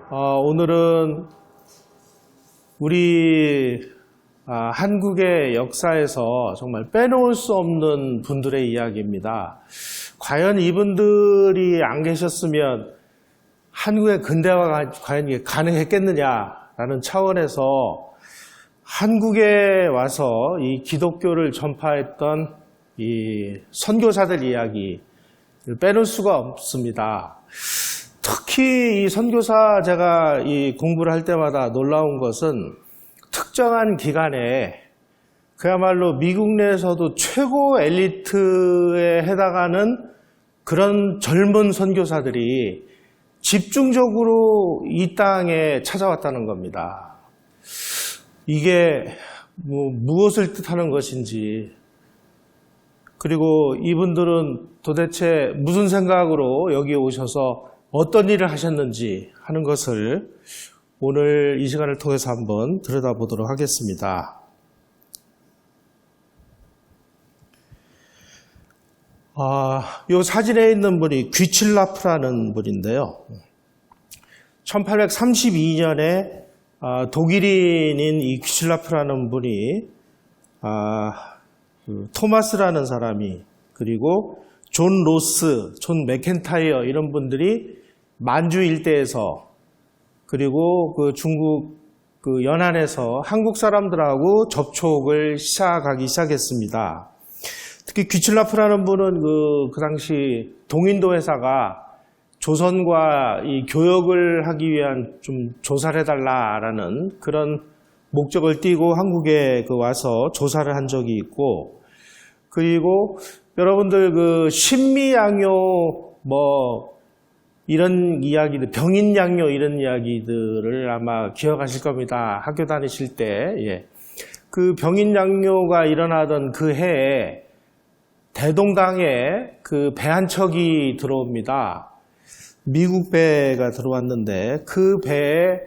오늘은 우리 한국의 역사에서 정말 빼놓을 수 없는 분들의 이야기입니다. 과연 이분들이 안 계셨으면 한국의 근대화가 과연 이게 가능했겠느냐라는 차원에서 한국에 와서 이 기독교를 전파했던 이 선교사들 이야기를 빼놓을 수가 없습니다. 특히 이 선교사 제가 이 공부를 할 때마다 놀라운 것은 특정한 기간에 그야말로 미국 내에서도 최고 엘리트에 해당하는 그런 젊은 선교사들이 집중적으로 이 땅에 찾아왔다는 겁니다. 이게 무엇을 뜻하는 것인지, 그리고 이분들은 도대체 무슨 생각으로 여기 오셔서 어떤 일을 하셨는지 하는 것을 오늘 이 시간을 통해서 한번 들여다보도록 하겠습니다. 이 사진에 있는 분이 귀칠라프라는 분인데요. 1832년에 독일인인 이 귀칠라프라는 분이 토마스라는 사람이, 그리고 존 로스, 존 맥켄타이어 이런 분들이 만주 일대에서, 그리고 그 중국 그 연안에서 한국 사람들하고 접촉을 시작하기 시작했습니다. 특히 귀칠라프라는 분은 그 당시 동인도 회사가 조선과 이 교역을 하기 위한 좀 조사를 해달라라는 그런 목적을 띠고 한국에 와서 조사를 한 적이 있고, 그리고 여러분들 그 신미양요 이런 이야기들, 병인양요 이런 이야기들을 아마 기억하실 겁니다. 학교 다니실 때. 그 병인양요가 일어나던 그 해에 대동강에 그 배 한 척이 들어옵니다. 미국 배가 들어왔는데 그 배에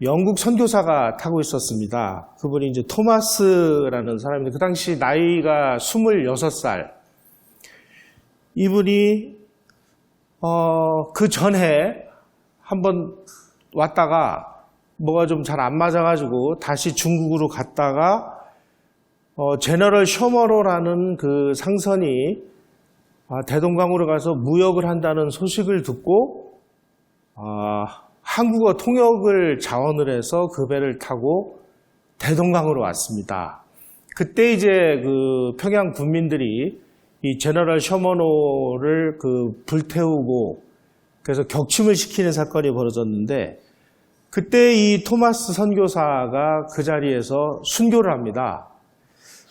영국 선교사가 타고 있었습니다. 그분이 이제 토마스라는 사람인데 그 당시 나이가 26살. 이분이 그 전에 한번 왔다가 뭐가 좀 잘 안 맞아가지고 다시 중국으로 갔다가 제너럴 쇼머로라는 그 상선이 대동강으로 가서 무역을 한다는 소식을 듣고 한국어 통역을 자원을 해서 그 배를 타고 대동강으로 왔습니다. 그때 이제 그 평양 군민들이 이 제너럴 쇼머노를 불태우고 그래서 격침을 시키는 사건이 벌어졌는데, 그때 이 토마스 선교사가 그 자리에서 순교를 합니다.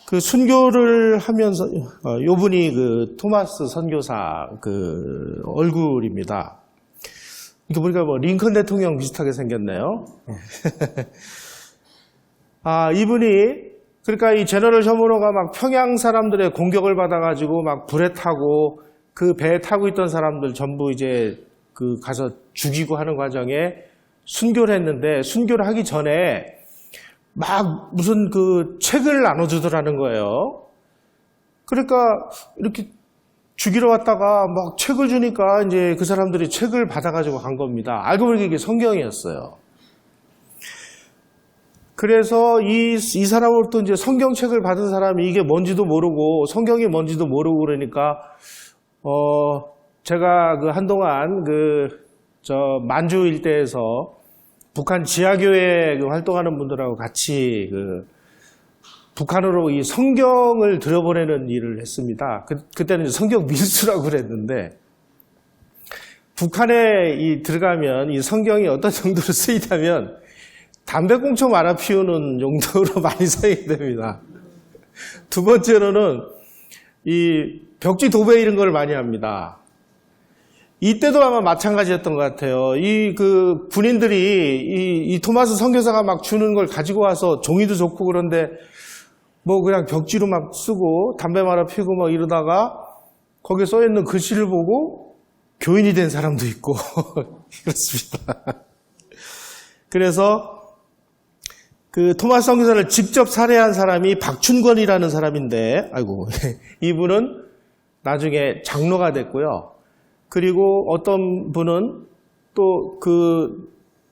그 순교를 하면서 요 분이 그 토마스 선교사 그 얼굴입니다. 이거 보니까 링컨 대통령 비슷하게 생겼네요. 이분이 그러니까 이 제너럴 쇼머노가 막 평양 사람들의 공격을 받아가지고 막 불에 타고 그 배에 타고 있던 사람들 전부 이제 가서 죽이고 하는 과정에 순교를 했는데, 순교를 하기 전에 막 무슨 책을 나눠주더라는 거예요. 그러니까 이렇게 죽이러 왔다가 막 책을 주니까 이제 그 사람들이 책을 받아가지고 간 겁니다. 알고 보니 이게 성경이었어요. 그래서 이 사람으로부터 이제 성경책을 받은 사람이 이게 뭔지도 모르고 성경이 뭔지도 모르고 그러니까 제가 한동안 만주 일대에서 북한 지하교회 활동하는 분들하고 같이 북한으로 이 성경을 들여보내는 일을 했습니다. 그때는 성경 밀수라고 그랬는데, 북한에 들어가면 이 성경이 어떤 정도로 쓰이다면 담배꽁초 말아 피우는 용도로 많이 사용됩니다. 두 번째로는 이 벽지 도배 이런 걸 많이 합니다. 이때도 아마 마찬가지였던 것 같아요. 이 군인들이 이 토마스 선교사가 막 주는 걸 가지고 와서 종이도 좋고 그런데 그냥 벽지로 막 쓰고 담배 말아 피우고 막 이러다가 거기에 써 있는 글씨를 보고 교인이 된 사람도 있고 그렇습니다. 그래서 그 토마스 선교사를 직접 살해한 사람이 박춘권이라는 사람인데, 이분은 나중에 장로가 됐고요. 그리고 어떤 분은 또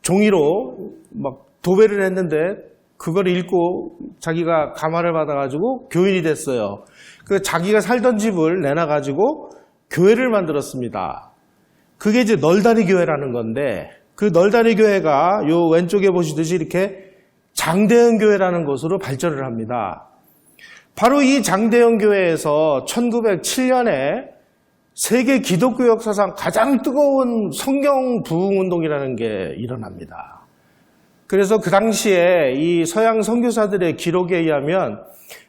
종이로 막 도배를 했는데 그걸 읽고 자기가 감화를 받아가지고 교인이 됐어요. 그 자기가 살던 집을 내놔가지고 교회를 만들었습니다. 그게 이제 널다리 교회라는 건데 그 널다리 교회가 요 왼쪽에 보시듯이 이렇게 장대현 교회라는 곳으로 발전을 합니다. 바로 이 장대현 교회에서 1907년에 세계 기독교 역사상 가장 뜨거운 성경 부흥 운동이라는 게 일어납니다. 그래서 그 당시에 이 서양 선교사들의 기록에 의하면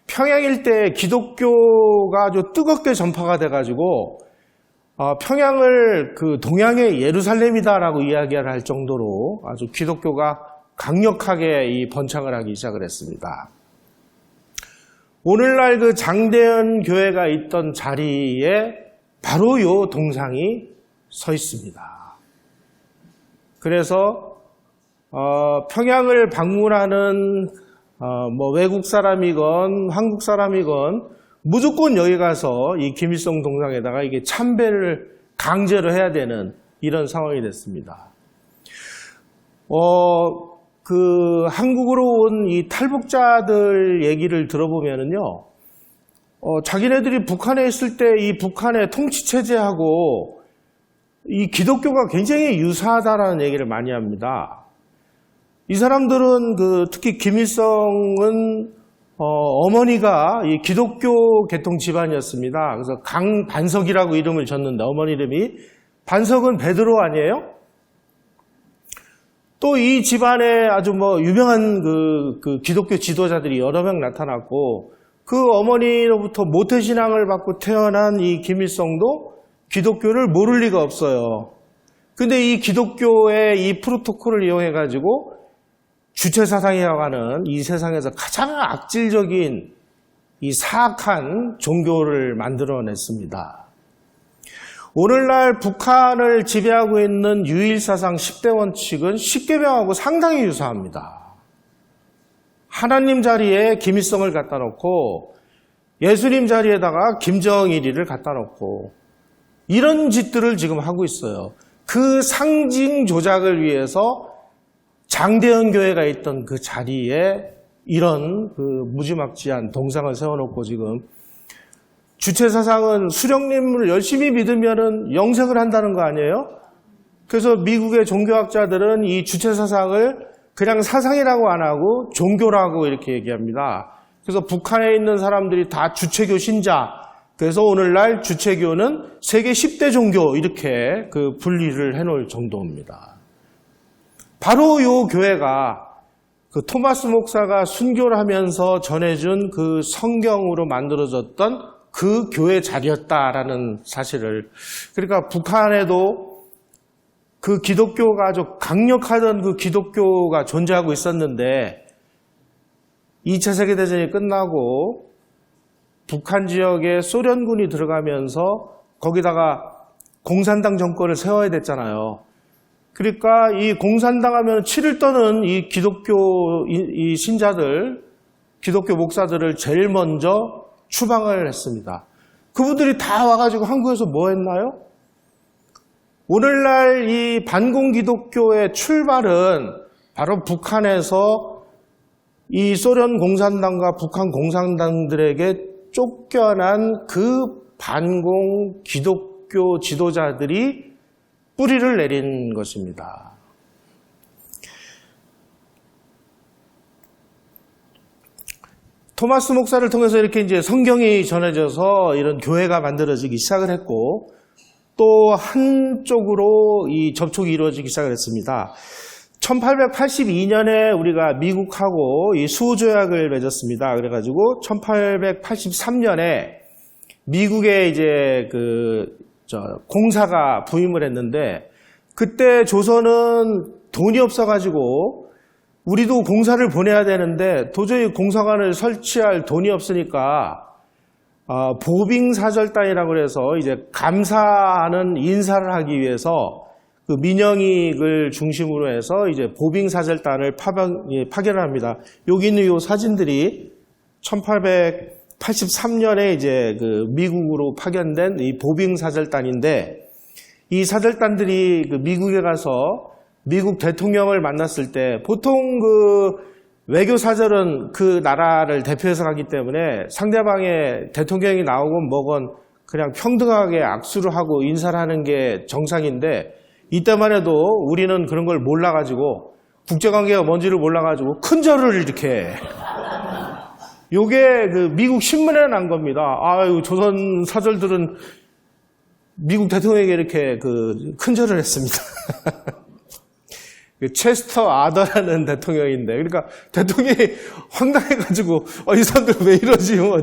평양 일대에 기독교가 아주 뜨겁게 전파가 돼가지고 평양을 그 동양의 예루살렘이다라고 이야기를 할 정도로 아주 기독교가 강력하게 이 번창을 하기 시작을 했습니다. 오늘날 그 장대현 교회가 있던 자리에 바로 요 동상이 서 있습니다. 그래서 평양을 방문하는 뭐 외국 사람이건 한국 사람이건 무조건 여기 가서 이 김일성 동상에다가 이게 참배를 강제로 해야 되는 이런 상황이 됐습니다. 그 한국으로 온 이 탈북자들 얘기를 들어보면은요, 자기네들이 북한에 있을 때 이 북한의 통치 체제하고 이 기독교가 굉장히 유사하다라는 얘기를 많이 합니다. 이 사람들은 특히 김일성은 어머니가 이 기독교 계통 집안이었습니다. 그래서 강반석이라고 이름을 졌는데 어머니 이름이 반석은 베드로 아니에요? 또 이 집안에 아주 뭐 유명한 그 기독교 지도자들이 여러 명 나타났고 그 어머니로부터 모태신앙을 받고 태어난 이 김일성도 기독교를 모를 리가 없어요. 근데 이 기독교의 이 프로토콜을 이용해가지고 주체사상이라고 하는 이 세상에서 가장 악질적인 이 사악한 종교를 만들어냈습니다. 오늘날 북한을 지배하고 있는 유일사상 10대 원칙은 10계명하고 상당히 유사합니다. 하나님 자리에 김일성을 갖다 놓고 예수님 자리에다가 김정일이를 갖다 놓고 이런 짓들을 지금 하고 있어요. 그 상징 조작을 위해서 장대현 교회가 있던 그 자리에 이런 그 무지막지한 동상을 세워놓고 지금 주체사상은 수령님을 열심히 믿으면은 영생을 한다는 거 아니에요? 그래서 미국의 종교학자들은 이 주체사상을 그냥 사상이라고 안 하고 종교라고 이렇게 얘기합니다. 그래서 북한에 있는 사람들이 다 주체교 신자. 그래서 오늘날 주체교는 세계 10대 종교 이렇게 그 분리를 해놓을 정도입니다. 바로 이 교회가 그 토마스 목사가 순교를 하면서 전해준 그 성경으로 만들어졌던 그 교회 자리였다라는 사실을, 그러니까 북한에도 그 기독교가 아주 강력하던 그 기독교가 존재하고 있었는데 2차 세계대전이 끝나고 북한 지역에 소련군이 들어가면서 거기다가 공산당 정권을 세워야 됐잖아요. 그러니까 이 공산당 하면 치를 떠는 이 기독교 이 신자들, 기독교 목사들을 제일 먼저 추방을 했습니다. 그분들이 다 와가지고 한국에서 뭐 했나요? 오늘날 이 반공 기독교의 출발은 바로 북한에서 이 소련 공산당과 북한 공산당들에게 쫓겨난 그 반공 기독교 지도자들이 뿌리를 내린 것입니다. 토마스 목사를 통해서 이렇게 이제 성경이 전해져서 이런 교회가 만들어지기 시작을 했고 또 한쪽으로 이 접촉이 이루어지기 시작을 했습니다. 1882년에 우리가 미국하고 이 수호조약을 맺었습니다. 그래가지고 1883년에 미국에 이제 공사가 부임을 했는데 그때 조선은 돈이 없어가지고 우리도 공사를 보내야 되는데 도저히 공사관을 설치할 돈이 없으니까 보빙사절단이라고 해서 이제 감사하는 인사를 하기 위해서 그 민영익을 중심으로 해서 이제 보빙사절단을 파견을 합니다. 여기 있는 이 사진들이 1883년에 이제 그 미국으로 파견된 이 보빙사절단인데 이 사절단들이 그 미국에 가서 미국 대통령을 만났을 때 보통 그 외교사절은 그 나라를 대표해서 가기 때문에 상대방의 대통령이 나오건 뭐건 그냥 평등하게 악수를 하고 인사를 하는 게 정상인데 이때만 해도 우리는 그런 걸 몰라가지고 국제관계가 뭔지를 몰라가지고 큰 절을 이렇게 요게 그 미국 신문에 난 겁니다. 아유, 조선 사절들은 미국 대통령에게 이렇게 그 큰 절을 했습니다. 체스터 아더라는 대통령인데, 그러니까 대통령이 황당해가지고, 이 사람들 왜 이러지? 뭐,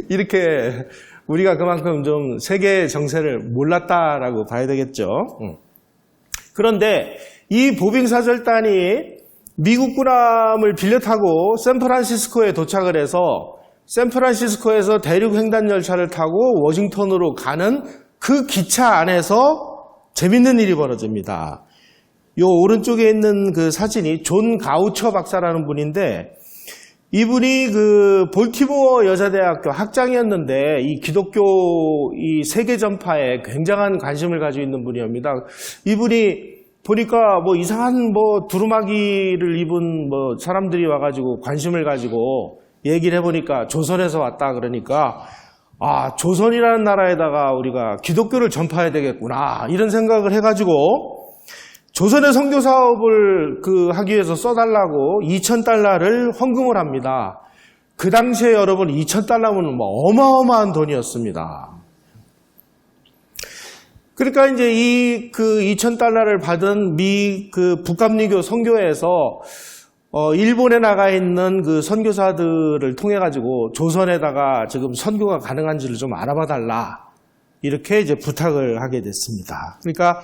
이렇게 우리가 그만큼 좀 세계 정세를 몰랐다라고 봐야 되겠죠. 그런데 이 보빙사절단이 미국 군함을 빌려 타고 샌프란시스코에 도착을 해서 샌프란시스코에서 대륙 횡단 열차를 타고 워싱턴으로 가는 그 기차 안에서 재밌는 일이 벌어집니다. 요 오른쪽에 있는 그 사진이 존 가우처 박사라는 분인데 이분이 그 볼티모어 여자대학교 학장이었는데 이 기독교 이 세계 전파에 굉장한 관심을 가지고 있는 분이옵니다. 이분이 보니까 뭐 이상한 뭐 두루마기를 입은 뭐 사람들이 와가지고 관심을 가지고 얘기를 해보니까 조선에서 왔다 그러니까 조선이라는 나라에다가 우리가 기독교를 전파해야 되겠구나 이런 생각을 해가지고 조선의 선교 사업을 하기 위해서 써달라고 $2,000를 헌금을 합니다. 그 당시에 여러분 2,000달러면 뭐 어마어마한 돈이었습니다. 그러니까 이제 이 2,000달러를 받은 북감리교 선교회에서 일본에 나가 있는 그 선교사들을 통해 가지고 조선에다가 지금 선교가 가능한지를 좀 알아봐 달라 이렇게 이제 부탁을 하게 됐습니다. 그러니까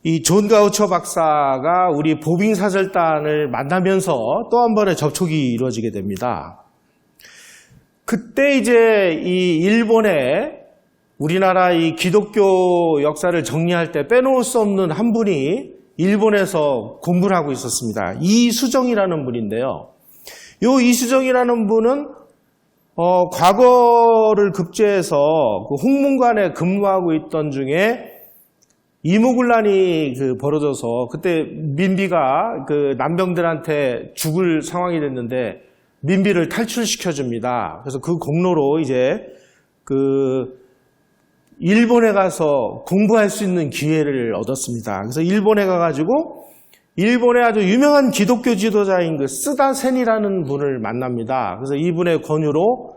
이 존 가우처 박사가 우리 보빙사절단을 만나면서 또 한 번의 접촉이 이루어지게 됩니다. 그때 이제 이 일본에 우리나라 이 기독교 역사를 정리할 때 빼놓을 수 없는 한 분이 일본에서 공부를 하고 있었습니다. 이수정이라는 분인데요. 요 이수정이라는 분은 과거를 급제해서 그 홍문관에 근무하고 있던 중에 이모군란이 벌어져서 그때 민비가 그 남병들한테 죽을 상황이 됐는데 민비를 탈출시켜 줍니다. 그래서 그 공로로 이제 일본에 가서 공부할 수 있는 기회를 얻었습니다. 그래서 일본에 가가지고 일본의 아주 유명한 기독교 지도자인 그 쓰다센이라는 분을 만납니다. 그래서 이분의 권유로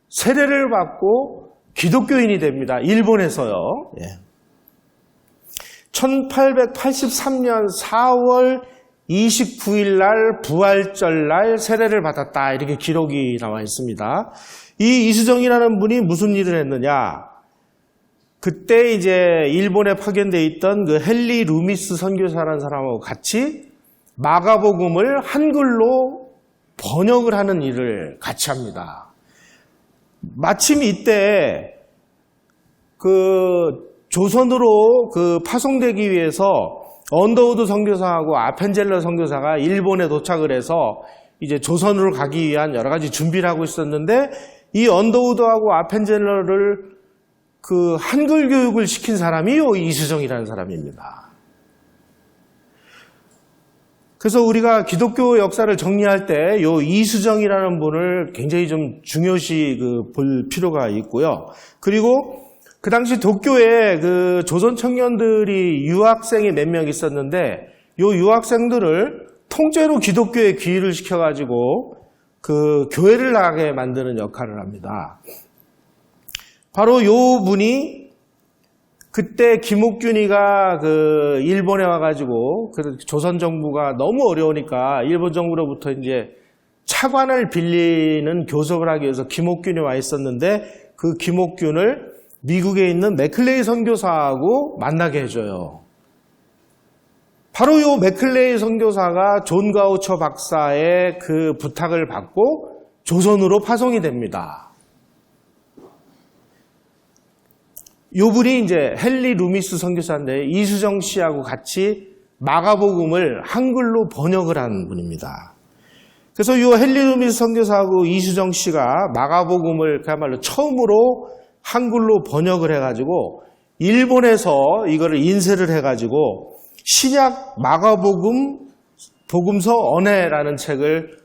세례를 받고 기독교인이 됩니다. 일본에서요. 1883년 4월 29일 날 부활절 날 세례를 받았다. 이렇게 기록이 나와 있습니다. 이 이수정이라는 분이 무슨 일을 했느냐? 그때 이제 일본에 파견되어 있던 그 헨리 루미스 선교사라는 사람하고 같이 마가복음을 한글로 번역을 하는 일을 같이 합니다. 마침 이때 조선으로 파송되기 위해서 언더우드 선교사하고 아펜젤러 선교사가 일본에 도착을 해서 이제 조선으로 가기 위한 여러 가지 준비를 하고 있었는데 이 언더우드하고 아펜젤러를 한글 교육을 시킨 사람이 이수정이라는 사람입니다. 그래서 우리가 기독교 역사를 정리할 때 이수정이라는 분을 굉장히 좀 중요시 볼 필요가 있고요. 그리고 그 당시 도쿄에 조선 청년들이 유학생이 몇 명 있었는데 이 유학생들을 통째로 기독교에 귀의를 시켜가지고 교회를 나가게 만드는 역할을 합니다. 바로 요 분이 그때 김옥균이가 일본에 와가지고 조선 정부가 너무 어려우니까 일본 정부로부터 이제 차관을 빌리는 교섭을 하기 위해서 김옥균이 와 있었는데 그 김옥균을 미국에 있는 맥클레이 선교사하고 만나게 해줘요. 바로 요 맥클레이 선교사가 존 가우처 박사의 그 부탁을 받고 조선으로 파송이 됩니다. 요 분이 이제 헨리 루미스 선교사인데 이수정 씨하고 같이 마가복음을 한글로 번역을 한 분입니다. 그래서 요 헨리 루미스 선교사하고 이수정 씨가 마가복음을 그야말로 처음으로 한글로 번역을 해가지고 일본에서 이거를 인쇄를 해가지고 신약 마가복음 복음서 언해라는 책을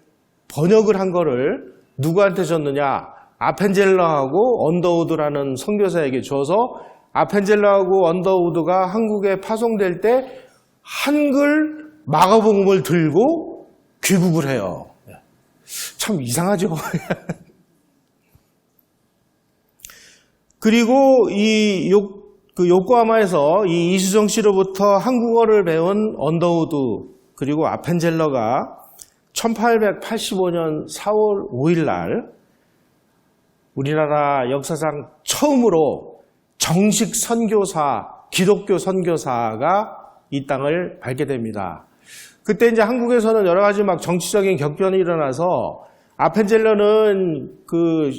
번역을 한 거를 누구한테 줬느냐? 아펜젤러하고 언더우드라는 선교사에게 줘서 아펜젤러하고 언더우드가 한국에 파송될 때 한글 마가복음을 들고 귀국을 해요. 참 이상하죠. 그리고 이 요코하마에서 이 이수정 씨로부터 한국어를 배운 언더우드 그리고 아펜젤러가 1885년 4월 5일 날 우리나라 역사상 처음으로 정식 선교사, 기독교 선교사가 이 땅을 밟게 됩니다. 그때 이제 한국에서는 여러 가지 막 정치적인 격변이 일어나서 아펜젤러는 그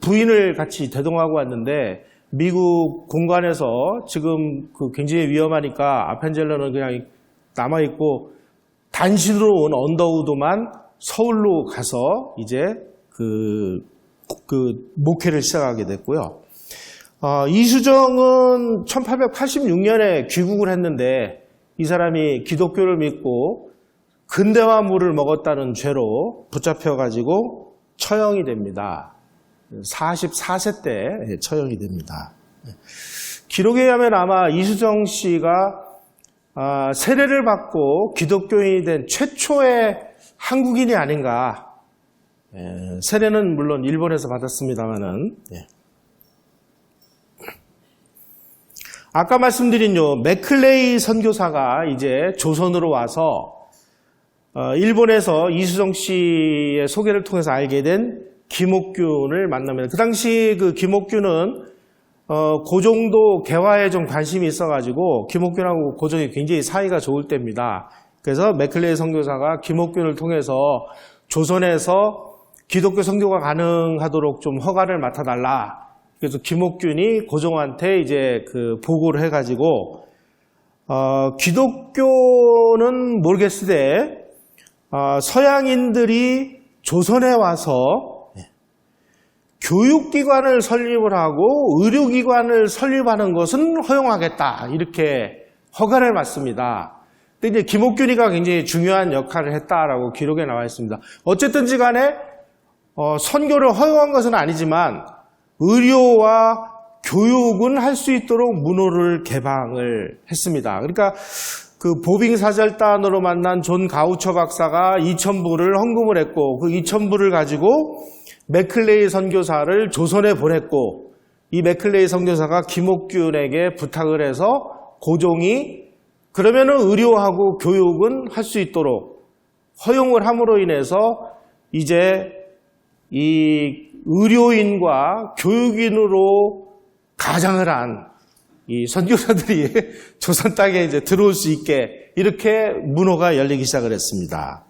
부인을 같이 대동하고 왔는데 미국 공관에서 지금 굉장히 위험하니까 아펜젤러는 그냥 남아있고 단신으로 온 언더우드만 서울로 가서 이제 목회를 시작하게 됐고요. 이수정은 1886년에 귀국을 했는데 이 사람이 기독교를 믿고 근대화물을 먹었다는 죄로 붙잡혀가지고 처형이 됩니다. 44세 때 처형이 됩니다. 기록에 의하면 아마 이수정 씨가 세례를 받고 기독교인이 된 최초의 한국인이 아닌가. 세례는 물론 일본에서 받았습니다만은. 아까 말씀드린 맥클레이 선교사가 이제 조선으로 와서 일본에서 이수정 씨의 소개를 통해서 알게 된 김옥균을 만납니다. 그 당시 그 김옥균은 고종도 개화에 좀 관심이 있어가지고 김옥균하고 고종이 굉장히 사이가 좋을 때입니다. 그래서 맥클레이 선교사가 김옥균을 통해서 조선에서 기독교 선교가 가능하도록 좀 허가를 맡아달라. 그래서 김옥균이 고종한테 이제 보고를 해가지고 기독교는 모르겠으되 서양인들이 조선에 와서 교육기관을 설립을 하고 의료기관을 설립하는 것은 허용하겠다. 이렇게 허가를 받습니다. 근데 이제 김옥균이가 굉장히 중요한 역할을 했다라고 기록에 나와 있습니다. 어쨌든지 간에 선교를 허용한 것은 아니지만 의료와 교육은 할 수 있도록 문호를 개방을 했습니다. 그러니까 그 보빙 사절단으로 만난 존 가우처 박사가 2,000불을 헌금을 했고 그 2,000불을 가지고 맥클레이 선교사를 조선에 보냈고 이 맥클레이 선교사가 김옥균에게 부탁을 해서 고종이 그러면은 의료하고 교육은 할 수 있도록 허용을 함으로 인해서 이제 이 의료인과 교육인으로 가장을 한 이 선교사들이 조선 땅에 이제 들어올 수 있게 이렇게 문호가 열리기 시작을 했습니다.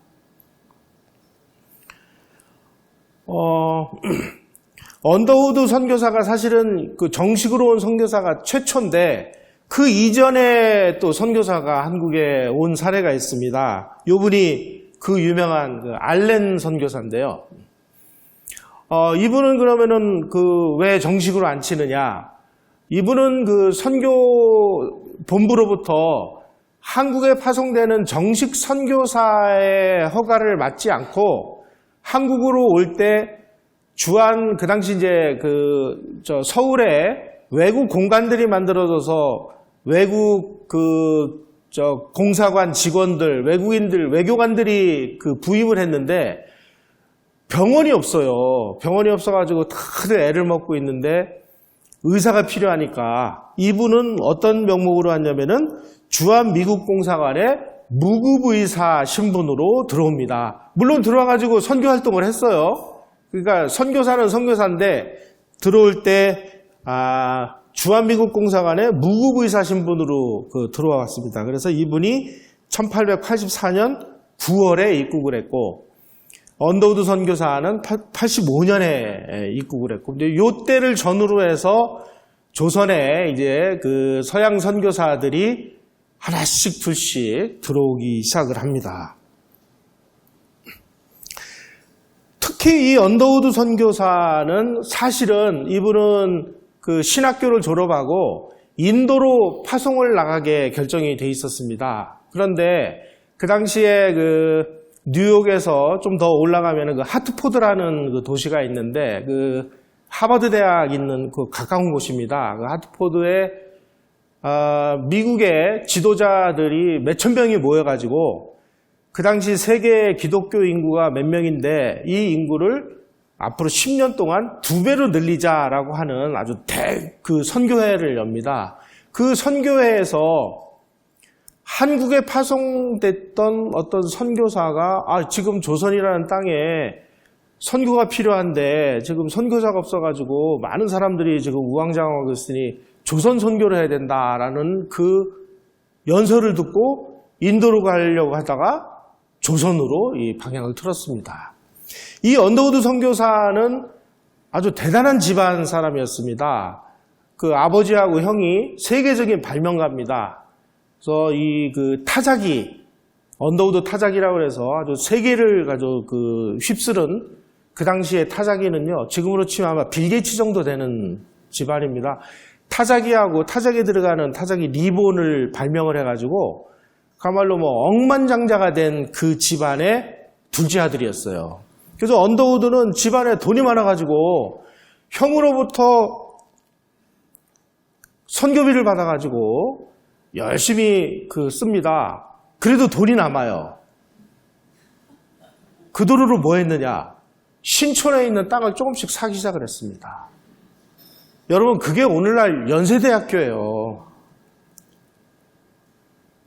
언더우드 선교사가 사실은 그 정식으로 온 선교사가 최초인데 그 이전에 또 선교사가 한국에 온 사례가 있습니다. 이분이 그 유명한 알렌 선교사인데요. 이분은 그러면은 왜 정식으로 안 치느냐? 이분은 그 선교 본부로부터 한국에 파송되는 정식 선교사의 허가를 받지 않고 한국으로 올 때 주한 그 당시 이제 서울에 외국 공간들이 만들어져서 외국 공사관 직원들, 외국인들, 외교관들이 부임을 했는데 병원이 없어요. 병원이 없어가지고 다들 애를 먹고 있는데 의사가 필요하니까 이분은 어떤 명목으로 왔냐면은 주한 미국 공사관에 무급의사 신분으로 들어옵니다. 물론 들어와가지고 선교 활동을 했어요. 그러니까 선교사는 선교사인데 들어올 때 주한 미국 공사관에 무급의사 신분으로 들어와 왔습니다. 그래서 이분이 1884년 9월에 입국을 했고 언더우드 선교사는 85년에 입국을 했고, 근데 요 때를 전후로 해서 조선에 이제 서양 선교사들이 하나씩 둘씩 들어오기 시작을 합니다. 특히 이 언더우드 선교사는 사실은 이분은 신학교를 졸업하고 인도로 파송을 나가게 결정이 돼 있었습니다. 그런데 그 당시에 그 뉴욕에서 좀 더 올라가면 그 하트포드라는 그 도시가 있는데 그 하버드 대학 있는 그 가까운 곳입니다. 그 하트포드에 미국의 지도자들이 몇천 명이 모여가지고 그 당시 세계 기독교 인구가 몇 명인데 이 인구를 앞으로 10년 동안 2배로 늘리자라고 하는 아주 그 선교회를 엽니다. 그 선교회에서 한국에 파송됐던 어떤 선교사가 지금 조선이라는 땅에 선교가 필요한데 지금 선교사가 없어가지고 많은 사람들이 지금 우왕좌왕하고 있으니 조선 선교를 해야 된다라는 그 연설을 듣고 인도로 가려고 하다가 조선으로 이 방향을 틀었습니다. 이 언더우드 선교사는 아주 대단한 집안 사람이었습니다. 그 아버지하고 형이 세계적인 발명가입니다. 그래서 이 그 타자기, 언더우드 타자기라고 해서 아주 세계를 가지고 그 휩쓸은 그 당시에 타자기는요, 지금으로 치면 아마 빌 게이츠 정도 되는 집안입니다. 타자기하고 타자기에 들어가는 타자기 리본을 발명을 해가지고 그야말로 뭐 억만장자가 된 그 집안의 둘째 아들이었어요. 그래서 언더우드는 집안에 돈이 많아가지고 형으로부터 선교비를 받아가지고 열심히 씁니다. 그래도 돈이 남아요. 그 돈으로 뭐 했느냐? 신촌에 있는 땅을 조금씩 사기 시작을 했습니다. 여러분, 그게 오늘날 연세대학교예요.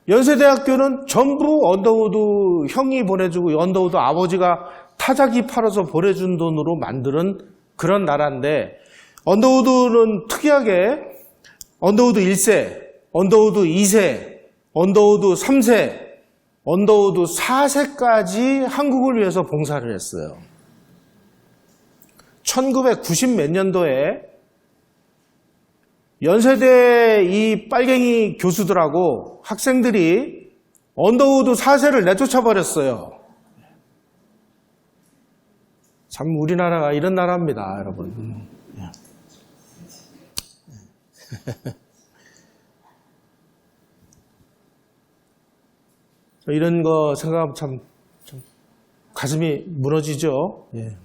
연세대학교는 전부 언더우드 형이 보내주고 언더우드 아버지가 타자기 팔아서 보내준 돈으로 만드는 그런 나라인데, 언더우드는 특이하게 언더우드 1세, 언더우드 2세, 언더우드 3세, 언더우드 4세까지 한국을 위해서 봉사를 했어요. 1990 몇 년도에 연세대 이 빨갱이 교수들하고 학생들이 언더우드 4세를 내쫓아 버렸어요. 참 우리나라가 이런 나라입니다, 여러분. 이런 거 생각하면 참 가슴이 무너지죠. 예.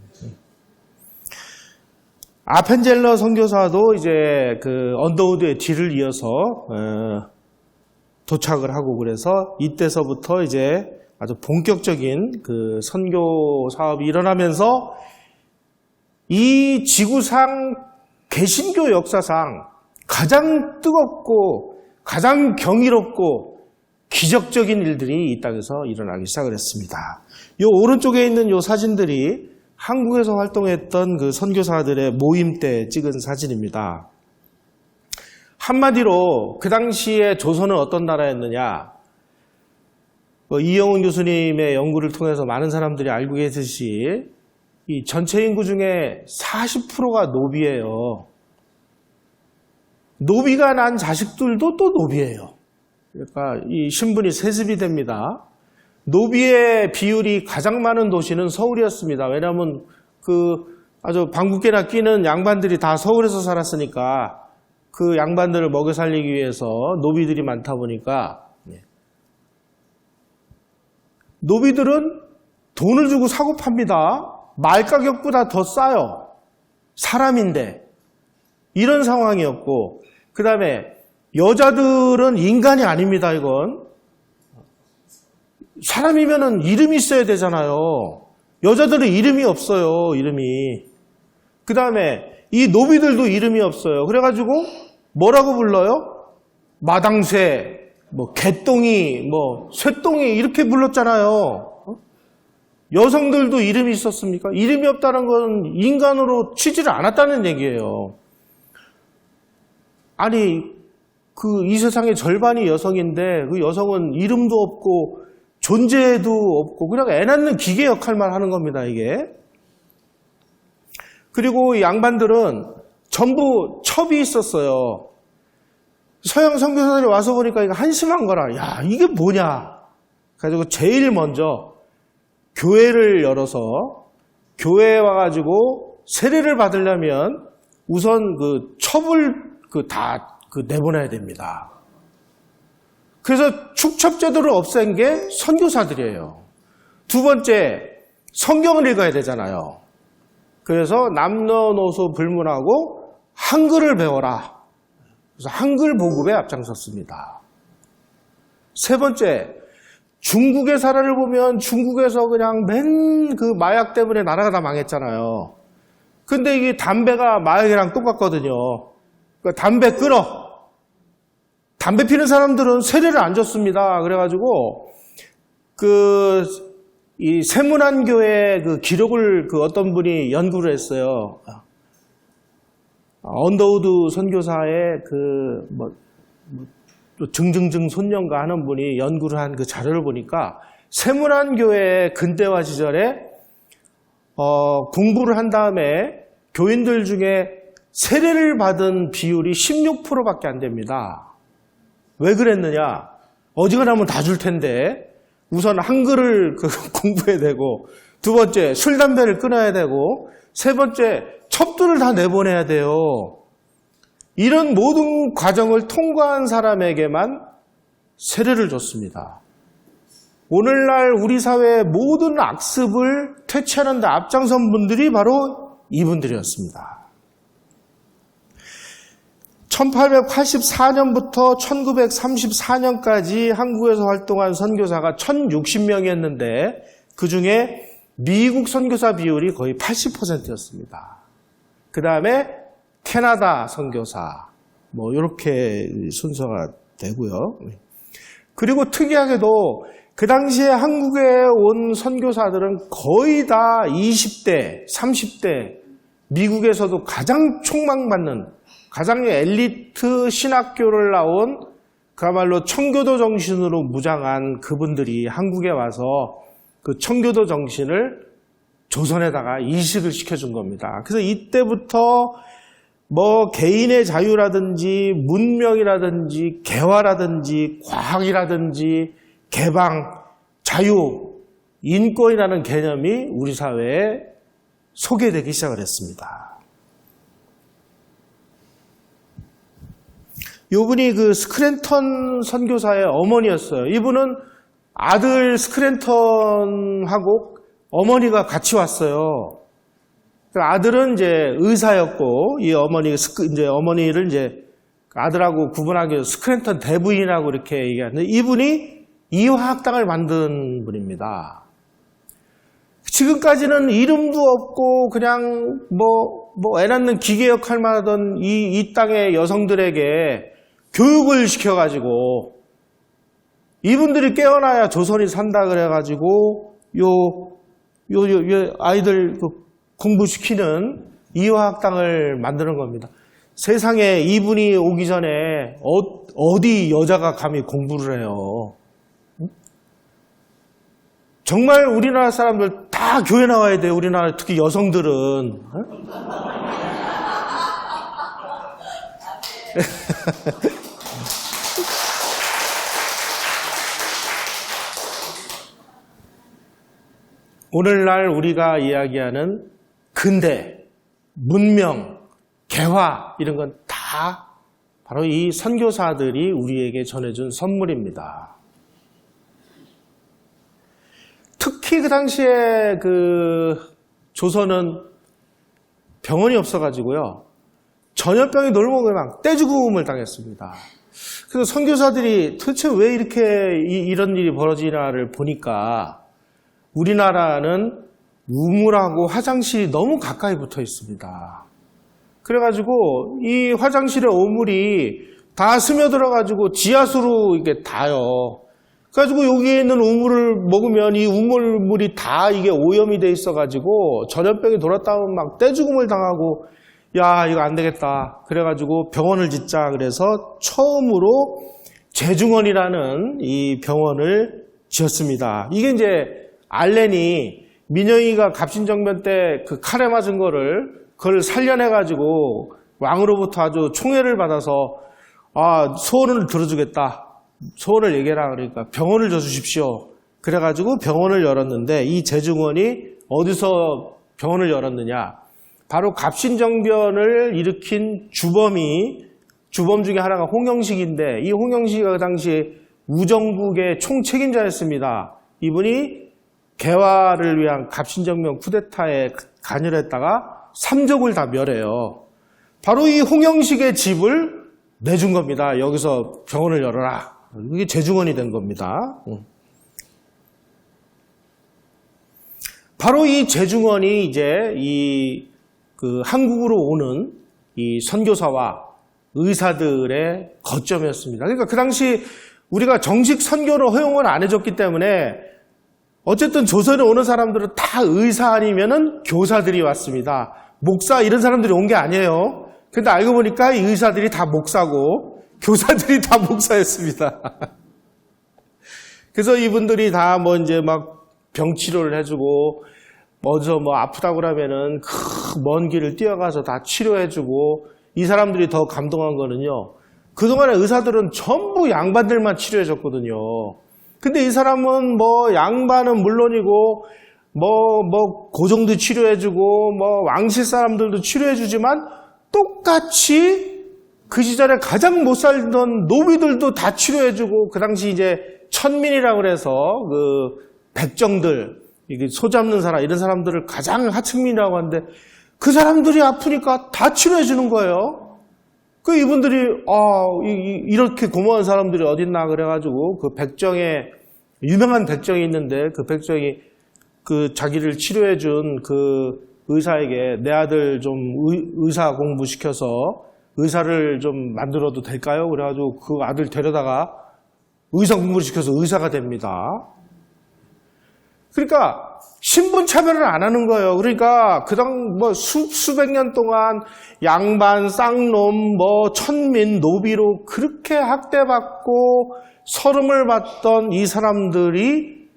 아펜젤러 선교사도 이제 그 언더우드의 뒤를 이어서 도착을 하고 그래서 이때서부터 이제 아주 본격적인 그 선교 사업이 일어나면서 이 지구상 개신교 역사상 가장 뜨겁고 가장 경이롭고 기적적인 일들이 이 땅에서 일어나기 시작을 했습니다. 이 오른쪽에 있는 이 사진들이 한국에서 활동했던 그 선교사들의 모임 때 찍은 사진입니다. 한마디로 그 당시에 조선은 어떤 나라였느냐? 이영훈 교수님의 연구를 통해서 많은 사람들이 알고 계시듯이 이 전체 인구 중에 40%가 노비예요. 노비가 난 자식들도 또 노비예요. 그러니까 이 신분이 세습이 됩니다. 노비의 비율이 가장 많은 도시는 서울이었습니다. 왜냐하면 그 아주 방귀깨나 끼는 양반들이 다 서울에서 살았으니까 그 양반들을 먹여 살리기 위해서 노비들이 많다 보니까 노비들은 돈을 주고 사고 팝니다. 말 가격보다 더 싸요. 사람인데. 이런 상황이었고, 그 다음에 여자들은 인간이 아닙니다, 이건. 사람이면은 이름이 있어야 되잖아요. 여자들은 이름이 없어요, 이름이. 그 다음에 이 노비들도 이름이 없어요. 그래가지고 뭐라고 불러요? 마당쇠, 뭐 개똥이, 뭐 쇠똥이 이렇게 불렀잖아요. 여성들도 이름이 있었습니까? 이름이 없다는 건 인간으로 치지를 않았다는 얘기예요. 아니, 이 세상의 절반이 여성인데 그 여성은 이름도 없고 존재도 없고 그냥 애 낳는 기계 역할만 하는 겁니다, 이게. 그리고 이 양반들은 전부 첩이 있었어요. 서양 선교사들이 와서 보니까 이거 한심한 거라. 야, 이게 뭐냐? 그래가지고 제일 먼저 교회를 열어서 교회에 와가지고 세례를 받으려면 우선 그 첩을 내보내야 됩니다. 그래서 축첩제도를 없앤 게 선교사들이에요. 두 번째, 성경을 읽어야 되잖아요. 그래서 남녀노소 불문하고 한글을 배워라. 그래서 한글 보급에 앞장섰습니다. 세 번째, 중국의 사례를 보면 중국에서 그냥 맨 그 마약 때문에 나라가 다 망했잖아요. 근데 이게 담배가 마약이랑 똑같거든요. 그러니까 담배 끊어. 담배 피는 사람들은 세례를 안 줬습니다. 그래가지고 이 세문안교회 그 기록을 어떤 분이 연구를 했어요. 언더우드 선교사의 또 증증증 손녀인가 하는 분이 연구를 한 그 자료를 보니까 세문안교회 근대화 시절에 공부를 한 다음에 교인들 중에 세례를 받은 비율이 16%밖에 안 됩니다. 왜 그랬느냐? 어지간하면 다 줄 텐데 우선 한글을 공부해야 되고, 두 번째 술 담배를 끊어야 되고, 세 번째 첩도를 다 내보내야 돼요. 이런 모든 과정을 통과한 사람에게만 세례를 줬습니다. 오늘날 우리 사회의 모든 악습을 퇴치하는 데 앞장선 분들이 바로 이분들이었습니다. 1884년부터 1934년까지 한국에서 활동한 선교사가 1060명이었는데 그 중에 미국 선교사 비율이 거의 80%였습니다. 그 다음에 캐나다 선교사, 이렇게 순서가 되고요. 그리고 특이하게도 그 당시에 한국에 온 선교사들은 거의 다 20대, 30대, 미국에서도 가장 촉망받는, 가장 엘리트 신학교를 나온 그야말로 청교도 정신으로 무장한 그분들이 한국에 와서 그 청교도 정신을 조선에다가 이식을 시켜준 겁니다. 그래서 이때부터 개인의 자유라든지 문명이라든지 개화라든지 과학이라든지 개방, 자유, 인권이라는 개념이 우리 사회에 소개되기 시작을 했습니다. 이분이 그 스크랜턴 선교사의 어머니였어요. 이분은 아들 스크랜턴하고 어머니가 같이 왔어요. 아들은 이제 의사였고, 이 어머니를 이제 아들하고 구분하기 위해서 스크랜턴 대부인이라고 이렇게 얘기하는데, 이분이 이화학당을 만든 분입니다. 지금까지는 이름도 없고 그냥 애 낳는 기계 역할만 하던 이 땅의 여성들에게 교육을 시켜가지고 이분들이 깨어나야 조선이 산다 그래가지고 아이들 공부시키는 이화학당을 만드는 겁니다. 세상에 이분이 오기 전에 어디 여자가 감히 공부를 해요? 정말 우리나라 사람들 다 교회 나와야 돼요. 우리나라 특히 여성들은. 오늘날 우리가 이야기하는 근대, 문명, 개화 이런 건 다 바로 이 선교사들이 우리에게 전해준 선물입니다. 특히 그 당시에 조선은 병원이 없어가지고요. 전염병이 놀먹으면 떼죽음을 당했습니다. 그래서 선교사들이 도대체 왜 이렇게 이런 일이 벌어지나를 보니까 우리나라는 우물하고 화장실이 너무 가까이 붙어 있습니다. 그래가지고 이 화장실의 오물이 다 스며들어가지고 지하수로 이게 닿아요. 그래가지고 여기에 있는 우물을 먹으면 이 우물물이 다 이게 오염이 돼 있어가지고 전염병이 돌았다 하면 막 떼죽음을 당하고, 야, 이거 안 되겠다. 그래가지고 병원을 짓자. 그래서 처음으로 재중원이라는 이 병원을 지었습니다. 이게 이제 알렌이 민영이가 갑신정변 때 그 칼에 맞은 그걸 살려내가지고 왕으로부터 아주 총애를 받아서 소원을 들어주겠다. 소원을 얘기해라. 그러니까 병원을 져주십시오. 그래가지고 병원을 열었는데, 이 재중원이 어디서 병원을 열었느냐? 바로 갑신정변을 일으킨 주범이 주범 중에 하나가 홍영식인데 이 홍영식이 그 당시에 우정국의 총책임자였습니다. 이분이 개화를 위한 갑신정명 쿠데타에 관여했다가 삼족을 다 멸해요. 바로 이 홍영식의 집을 내준 겁니다. 여기서 병원을 열어라. 이게 재중원이 된 겁니다. 바로 이 재중원이 이제 한국으로 오는 이 선교사와 의사들의 거점이었습니다. 그러니까 그 당시 우리가 정식 선교를 허용을 안 해줬기 때문에 어쨌든 조선에 오는 사람들은 다 의사 아니면은 교사들이 왔습니다. 목사 이런 사람들이 온 게 아니에요. 근데 알고 보니까 이 의사들이 다 목사고 교사들이 다 목사였습니다. 그래서 이분들이 다 뭐 이제 막 병치료를 해주고 먼저 뭐 아프다고 그러면은 먼 길을 뛰어가서 다 치료해주고 이 사람들이 더 감동한 거는요. 그동안에 의사들은 전부 양반들만 치료해줬거든요. 근데 이 사람은 뭐 양반은 물론이고 뭐 고종도 치료해주고 뭐 왕실 사람들도 치료해주지만 똑같이 그 시절에 가장 못 살던 노비들도 다 치료해주고 그 당시 이제 천민이라고 그래서 그 백정들 소 잡는 사람 이런 사람들을 가장 하층민이라고 하는데 그 사람들이 아프니까 다 치료해주는 거예요. 그 이분들이 이렇게 고마운 사람들이 어딨나 그래가지고 그 백정에 유명한 백정이 있는데 그 백정이 그 자기를 치료해준 그 의사에게 내 아들 좀 의사 공부시켜서 의사를 좀 만들어도 될까요? 그래가지고 그 아들 데려다가 의사 공부를 시켜서 의사가 됩니다. 그러니까 신분 차별을 안 하는 거예요. 그러니까 그당 뭐 수백 년 동안 양반, 쌍놈, 뭐 천민, 노비로 그렇게 학대받고 서름을 받던 이 사람들이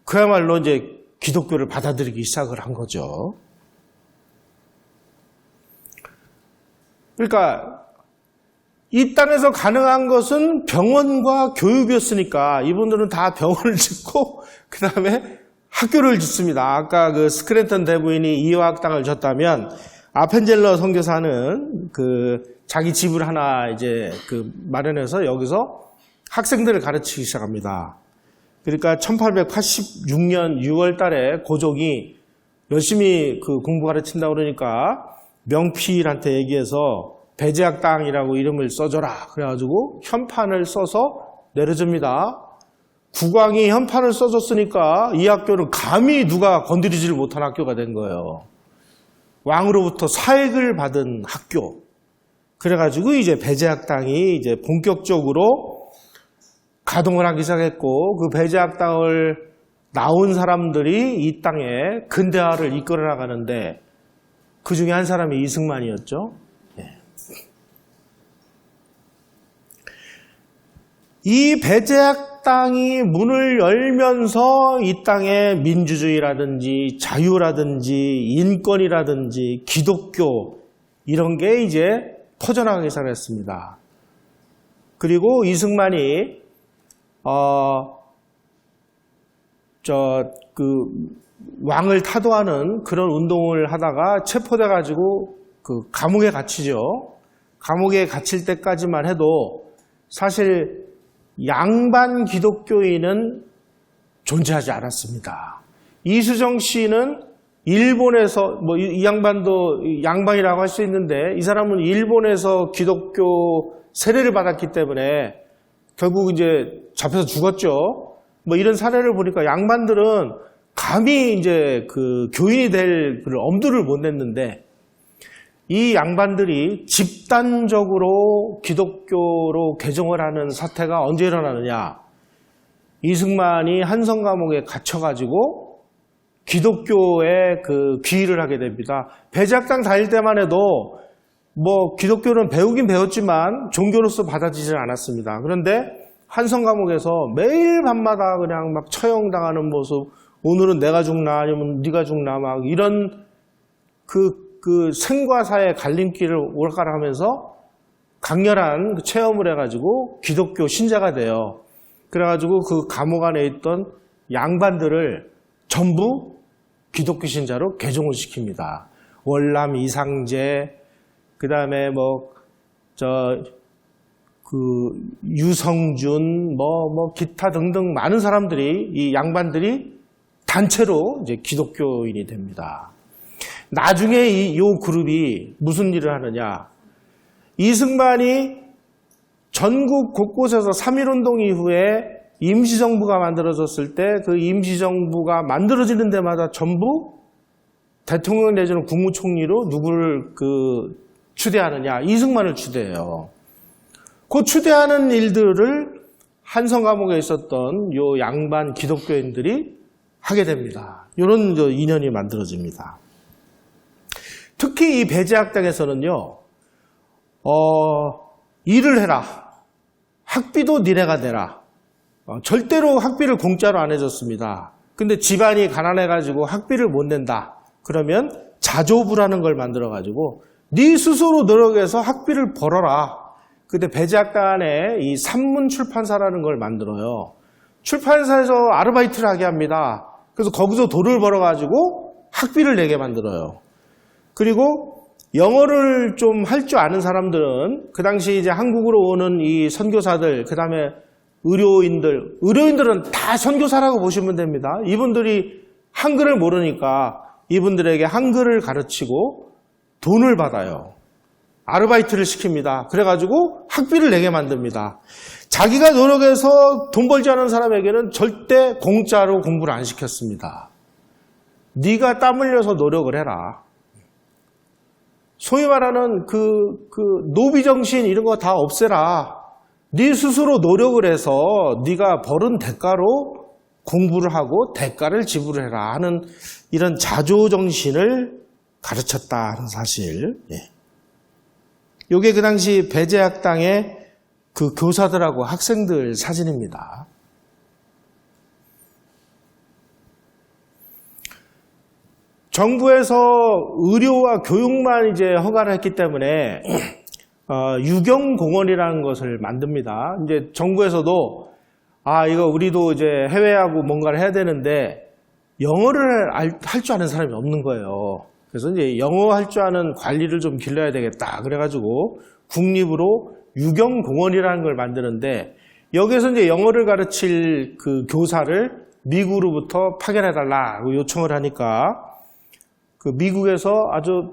그야말로 이제 기독교를 받아들이기 시작을 한 거죠. 그러니까 이 땅에서 가능한 것은 병원과 교육이었으니까 이분들은 다 병원을 짓고 그 다음에 학교를 짓습니다. 아까 그 스크랜턴 대부인이 이화학당을 졌다면 아펜젤러 선교사는 그 자기 집을 하나 이제 그 마련해서 여기서 학생들을 가르치기 시작합니다. 그러니까 1886년 6월 달에 고종이 열심히 그 공부 가르친다 그러니까 명필한테 얘기해서 배제학당이라고 이름을 써줘라. 그래가지고 현판을 써서 내려줍니다. 국왕이 현판을 써줬으니까 이 학교는 감히 누가 건드리지를 못한 학교가 된 거예요. 왕으로부터 사액을 받은 학교. 그래가지고 이제 배제학당이 이제 본격적으로 가동을 하기 시작했고 그 배제학당을 나온 사람들이 이 땅에 근대화를 이끌어 나가는데 그 중에 한 사람이 이승만이었죠. 이 배제학당이 문을 열면서 이 땅에 민주주의라든지 자유라든지 인권이라든지 기독교 이런 게 이제 퍼져나가기 시작했습니다. 그리고 이승만이 왕을 타도하는 그런 운동을 하다가 체포돼 가지고 그 감옥에 갇히죠. 감옥에 갇힐 때까지만 해도 사실 양반 기독교인은 존재하지 않았습니다. 이수정 씨는 일본에서 뭐 이 양반도 양반이라고 할 수 있는데 이 사람은 일본에서 기독교 세례를 받았기 때문에 결국 이제 잡혀서 죽었죠. 뭐 이런 사례를 보니까 양반들은 감히 이제 그 교인이 될 그런 엄두를 못 냈는데 이 양반들이 집단적으로 기독교로 개종을 하는 사태가 언제 일어나느냐. 이승만이 한성 감옥에 갇혀가지고 기독교에 그 귀의를 하게 됩니다. 배제학당 다닐 때만 해도 뭐 기독교는 배우긴 배웠지만 종교로서 받아들이지 않았습니다. 그런데 한성 감옥에서 매일 밤마다 그냥 막 처형당하는 모습, 오늘은 내가 죽나 아니면 네가 죽나 막 이런 그 생과 사의 갈림길을 오락가락하면서 강렬한 그 체험을 해가지고 기독교 신자가 돼요. 그래가지고 그 감옥 안에 있던 양반들을 전부 기독교 신자로 개종을 시킵니다. 월남 이상제, 그 다음에 뭐 유성준, 기타 등등 많은 사람들이, 이 양반들이 단체로 이제 기독교인이 됩니다. 나중에 요 그룹이 무슨 일을 하느냐. 이승만이 전국 곳곳에서 3.1운동 이후에 임시정부가 만들어졌을 때 그 임시정부가 만들어지는 데마다 전부 대통령 내지는 국무총리로 누구를 추대하느냐. 이승만을 추대해요. 그 추대하는 일들을 한성 감옥에 있었던 요 양반 기독교인들이 하게 됩니다. 이런 인연이 만들어집니다. 특히 이 배제학당에서는요, 일을 해라. 학비도 니네가 내라. 절대로 학비를 공짜로 안 해줬습니다. 근데 집안이 가난해가지고 학비를 못 낸다. 그러면 자조부라는 걸 만들어가지고 네 스스로 노력해서 학비를 벌어라. 근데 배제학당 안에 이 산문 출판사라는 걸 만들어요. 출판사에서 아르바이트를 하게 합니다. 그래서 거기서 돈을 벌어가지고 학비를 내게 만들어요. 그리고 영어를 좀 할 줄 아는 사람들은 그 당시 이제 한국으로 오는 이 선교사들, 그 다음에 의료인들은 다 선교사라고 보시면 됩니다. 이분들이 한글을 모르니까 이분들에게 한글을 가르치고 돈을 받아요. 아르바이트를 시킵니다. 그래가지고 학비를 내게 만듭니다. 자기가 노력해서 돈 벌지 않은 사람에게는 절대 공짜로 공부를 안 시켰습니다. 네가 땀 흘려서 노력을 해라. 소위 말하는 노비정신 이런 거 다 없애라. 네 스스로 노력을 해서 네가 벌은 대가로 공부를 하고 대가를 지불해라 하는 이런 자조정신을 가르쳤다는 사실. 이게 그 당시 배제학당의 그 교사들하고 학생들 사진입니다. 정부에서 의료와 교육만 이제 허가를 했기 때문에 유경공원이라는 것을 만듭니다. 이제 정부에서도 이거 우리도 이제 해외하고 뭔가를 해야 되는데 영어를 할 줄 아는 사람이 없는 거예요. 그래서 이제 영어 할 줄 아는 관리를 좀 길러야 되겠다. 그래가지고 국립으로 유경공원이라는 걸 만드는데 여기서 이제 영어를 가르칠 그 교사를 미국으로부터 파견해달라고 요청을 하니까 그 미국에서 아주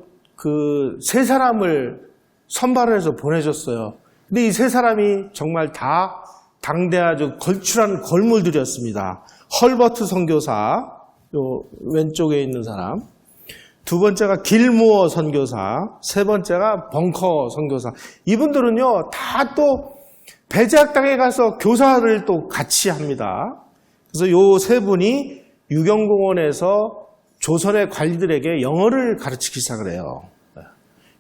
세 사람을 선발을 해서 보내줬어요. 근데 이 세 사람이 정말 다 당대 아주 걸출한 걸물들이었습니다. 헐버트 선교사, 요 왼쪽에 있는 사람. 두 번째가 길무어 선교사, 세 번째가 벙커 선교사. 이분들은요, 다 또 배제학당에 가서 교사를 또 같이 합니다. 그래서 요 세 분이 유경공원에서 조선의 관리들에게 영어를 가르치기 시작을 해요.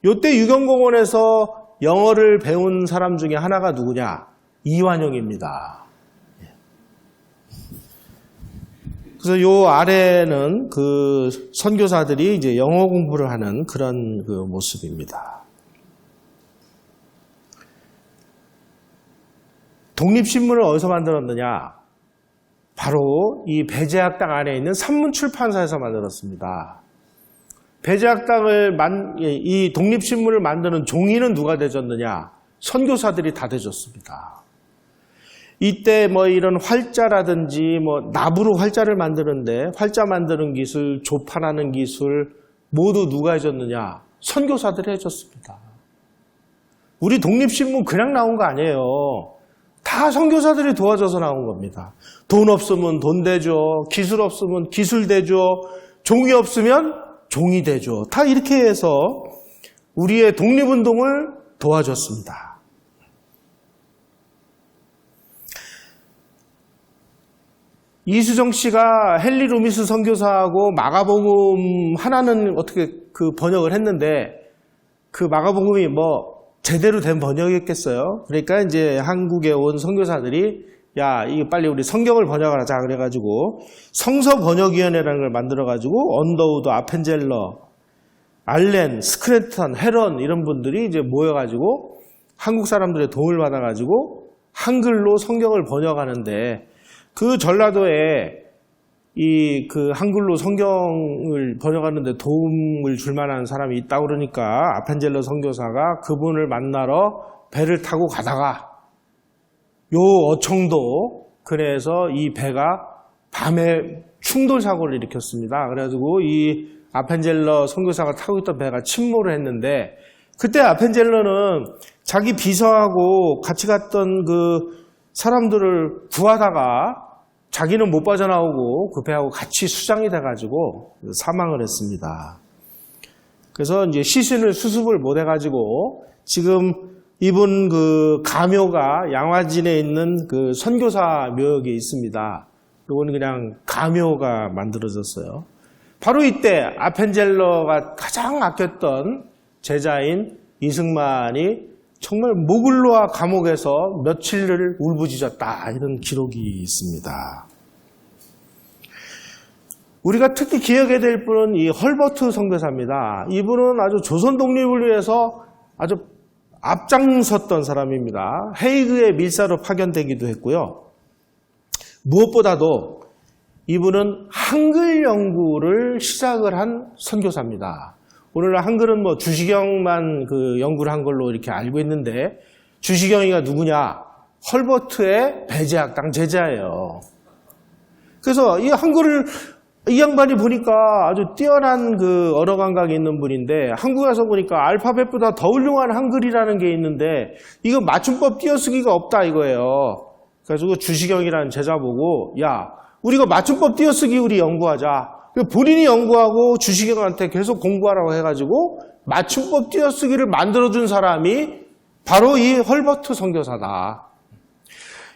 요때 유경공원에서 영어를 배운 사람 중에 하나가 누구냐? 이완용입니다. 그래서 요 아래는 그 선교사들이 이제 영어 공부를 하는 그런 그 모습입니다. 독립신문을 어디서 만들었느냐? 바로 이 배제학당 안에 있는 산문출판사에서 만들었습니다. 배제학당을 이 독립신문을 만드는 종이는 누가 대줬느냐? 선교사들이 다 대줬습니다. 이때 뭐 이런 활자라든지 뭐 나부로 활자를 만드는데 활자 만드는 기술, 조판하는 기술 모두 누가 해줬느냐? 선교사들이 해줬습니다. 우리 독립신문 그냥 나온 거 아니에요. 다 선교사들이 도와줘서 나온 겁니다. 돈 없으면 돈 대줘, 기술 없으면 기술 대줘, 종이 없으면 종이 대줘. 다 이렇게 해서 우리의 독립운동을 도와줬습니다. 이수정 씨가 헨리 루미스 선교사하고 마가복음 하나는 어떻게 그 번역을 했는데 그 마가복음이 뭐 제대로 된 번역이었겠어요. 그러니까 이제 한국에 온 선교사들이 야, 이거 빨리 우리 성경을 번역하자 그래가지고 성서 번역위원회라는 걸 만들어가지고 언더우드, 아펜젤러, 알렌, 스크래턴, 헤런 이런 분들이 이제 모여가지고 한국 사람들의 도움을 받아가지고 한글로 성경을 번역하는데 그 전라도에 그 한글로 성경을 번역하는데 도움을 줄 만한 사람이 있다고 그러니까 아펜젤러 선교사가 그분을 만나러 배를 타고 가다가 요 어청도 근해에서 이 배가 밤에 충돌 사고를 일으켰습니다. 그래가지고 이 아펜젤러 선교사가 타고 있던 배가 침몰을 했는데 그때 아펜젤러는 자기 비서하고 같이 갔던 그 사람들을 구하다가 자기는 못 빠져나오고 그 배하고 같이 수장이 돼가지고 사망을 했습니다. 그래서 이제 시신을 수습을 못 해가지고 지금 이분 그 가묘가 양화진에 있는 그 선교사 묘역에 있습니다. 이거는 그냥 가묘가 만들어졌어요. 바로 이때 아펜젤러가 가장 아꼈던 제자인 이승만이 정말 목을 놓아 감옥에서 며칠을 울부짖었다 이런 기록이 있습니다. 우리가 특히 기억해야 될 분은 이 헐버트 선교사입니다. 이분은 아주 조선 독립을 위해서 아주 앞장섰던 사람입니다. 헤이그의 밀사로 파견되기도 했고요. 무엇보다도 이분은 한글 연구를 시작을 한 선교사입니다. 오늘날 한글은 뭐 주시경만 그 연구를 한 걸로 이렇게 알고 있는데 주시경이가 누구냐? 헐버트의 배제학당 제자예요. 그래서 이 한글을 이 양반이 보니까 아주 뛰어난 그 언어 감각이 있는 분인데 한국에 와서 보니까 알파벳보다 더 훌륭한 한글이라는 게 있는데 이거 맞춤법 띄어쓰기가 없다 이거예요. 그래서 주시경이라는 제자 보고 야 우리가 맞춤법 띄어쓰기 우리 연구하자. 본인이 연구하고 주시경한테 계속 공부하라고 해가지고 맞춤법 띄어쓰기를 만들어준 사람이 바로 이 헐버트 선교사다.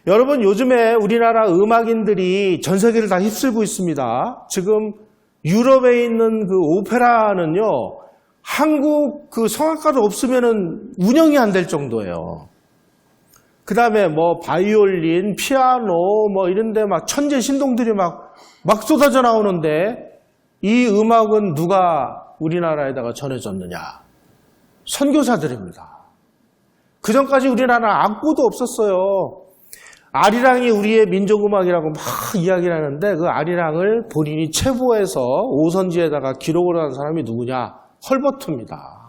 여러분 요즘에 우리나라 음악인들이 전 세계를 다 휩쓸고 있습니다. 지금 유럽에 있는 그 오페라는요 한국 그 성악가도 없으면은 운영이 안 될 정도예요. 그 다음에 뭐 바이올린, 피아노 뭐 이런데 막 천재 신동들이 막 쏟아져 나오는데 이 음악은 누가 우리나라에다가 전해줬느냐? 선교사들입니다. 그 전까지 우리나라는 악보도 없었어요. 아리랑이 우리의 민족음악이라고 막 이야기를 하는데 그 아리랑을 본인이 체부해서 오선지에다가 기록을 한 사람이 누구냐? 헐버트입니다.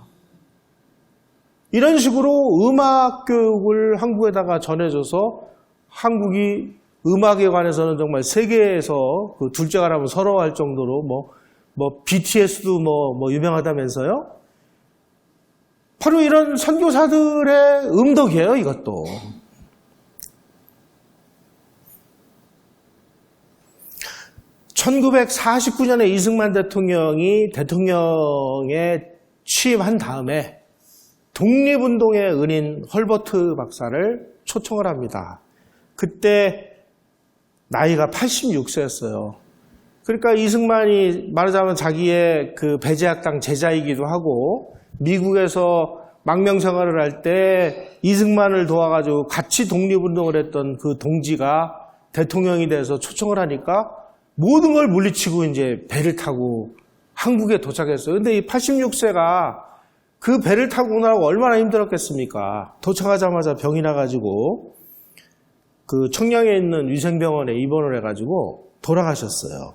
이런 식으로 음악 교육을 한국에다가 전해줘서 한국이 음악에 관해서는 정말 세계에서 그 둘째가라면 서러워할 정도로 뭐 BTS도 뭐 유명하다면서요? 바로 이런 선교사들의 음덕이에요, 이것도. (1949년에) 이승만 대통령이 대통령에 취임한 다음에 독립운동의 은인 헐버트 박사를 초청을 합니다. 그때 나이가 86세였어요. 그러니까 이승만이 말하자면 자기의 그 배제학당 제자이기도 하고 미국에서 망명생활을 할 때 이승만을 도와가지고 같이 독립운동을 했던 그 동지가 대통령이 돼서 초청을 하니까 모든 걸 물리치고 이제 배를 타고 한국에 도착했어요. 근데 이 86세가 그 배를 타고 오느라고 얼마나 힘들었겠습니까? 도착하자마자 병이 나가지고 그 청량에 있는 위생병원에 입원을 해가지고 돌아가셨어요.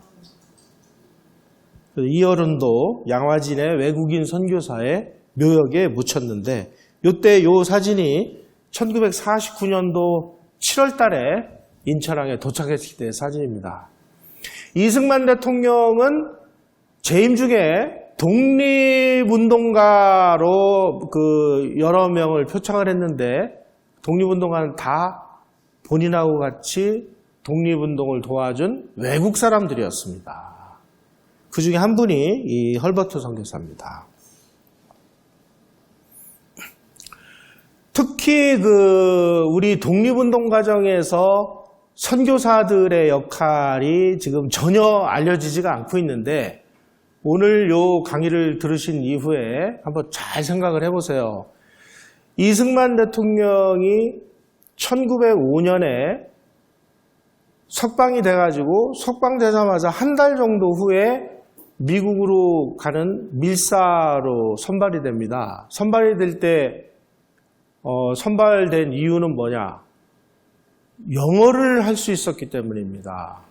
이 어른도 양화진의 외국인 선교사의 묘역에 묻혔는데 이때 요 사진이 1949년도 7월 달에 인천항에 도착했을 때의 사진입니다. 이승만 대통령은 재임 중에 독립운동가로 그 여러 명을 표창을 했는데 독립운동가는 다 본인하고 같이 독립운동을 도와준 외국 사람들이었습니다. 그 중에 한 분이 이 헐버트 선교사입니다. 특히 그 우리 독립운동 과정에서 선교사들의 역할이 지금 전혀 알려지지가 않고 있는데 오늘 요 강의를 들으신 이후에 한번 잘 생각을 해보세요. 이승만 대통령이 1905년에 석방이 돼가지고 석방되자마자 한 달 정도 후에 미국으로 가는 밀사로 선발이 됩니다. 선발이 될 때 선발된 이유는 뭐냐? 영어를 할 수 있었기 때문입니다.